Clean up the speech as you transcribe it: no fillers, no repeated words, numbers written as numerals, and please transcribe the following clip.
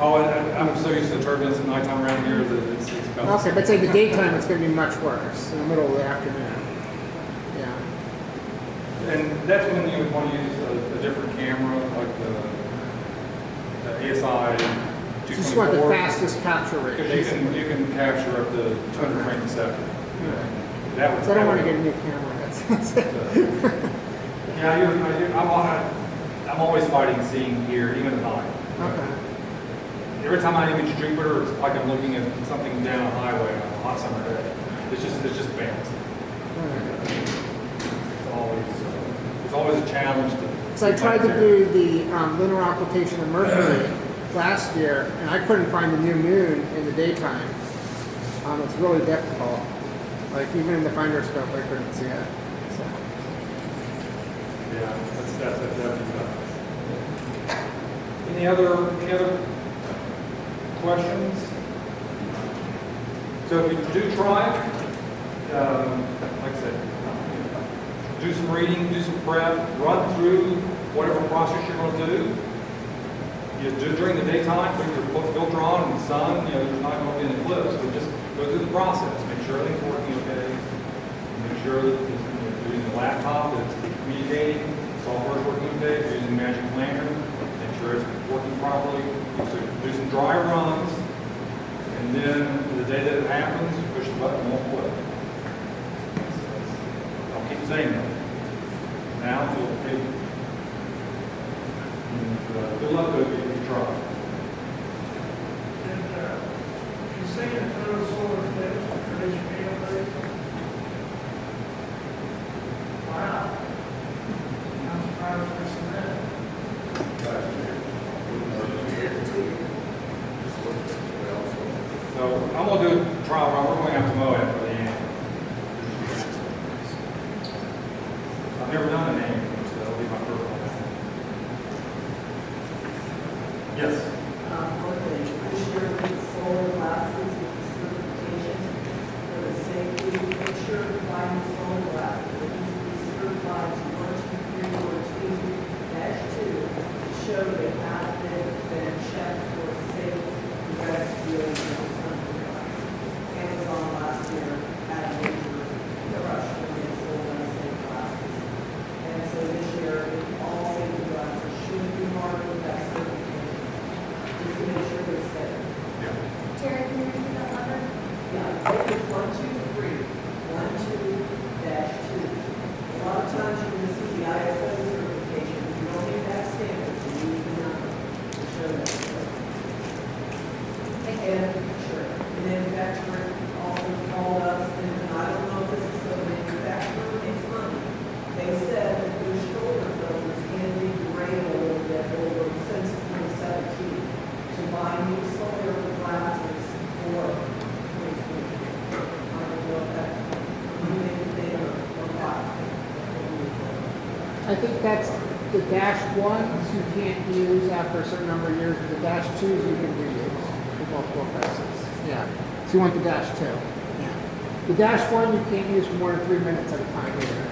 Oh, and I'm so used to turbulence at nighttime around here that it's about. Okay, but say the daytime, it's going to be much worse in the middle of the afternoon. Yeah. And that's when you would want to use a different camera, like the ASI 224. Just want the fastest capture rate. Because you can capture up to 200 frames a second. That would, So I don't want to get a new camera. yeah, I'm always fighting seeing here, even at night. Okay. Every time I image Jupiter, it's like I'm looking at something down a highway on a hot summer day. It's just bouncing. It's always a challenge to. So I tried to do the lunar occultation of Mercury last year, and I couldn't find the new moon in the daytime. It's really difficult. Like even in the finder scope, I couldn't see it. So. Yeah, that's definitely tough. Any other questions? So if you do try it, like I said, do some reading, do some prep, run through whatever process you're going to do. You do it during the daytime, put your filter on in the sun, there's not going to be an eclipse, but just go through the process, make sure everything's working okay, make sure that if you're using a laptop, that it's communicating, software's working okay, if you're using Magic Lantern, make sure it's working properly. So do some dry runs, and then the day that it happens, you push the button and won't flip. I'll keep saying that. Now, good luck with it if you try. And you say the total solar eclipse for educational days? Wow. I'm surprised to see that. So I'm going to do a trial run. We're going out to Moab for the end. I've never done an AM, so that'll be my first one. Yes. Okay, this year we solar glasses with the certification for the safety picture buying solar glasses. It needs to be certified to 12342-2 to show they have been checked for safe rescue. Amazon last year had a major rush when they sold unsafe glasses. And so this year, all safety glasses should be marked with that certification. Just to make sure they're safe. Yeah. Terry, can you repeat that number? Yeah, it's 12312-2. A lot of times you're going to see the ISO certification. You don't need that standard, so you need the number to show that. And sure, the manufacturer also called us, and I don't know if this is so the manufacturer makes money. They said that their shoulder filters can be degradable that over since 2017 to buy new solar glasses for 2020. I don't know if that anything or not. I think that's the dash ones you can't use after a certain number of years, but the dash twos you can reuse for multiple prices. Yeah. So you want the dash two. Yeah. The dash one you can't use for more than 3 minutes at a time either.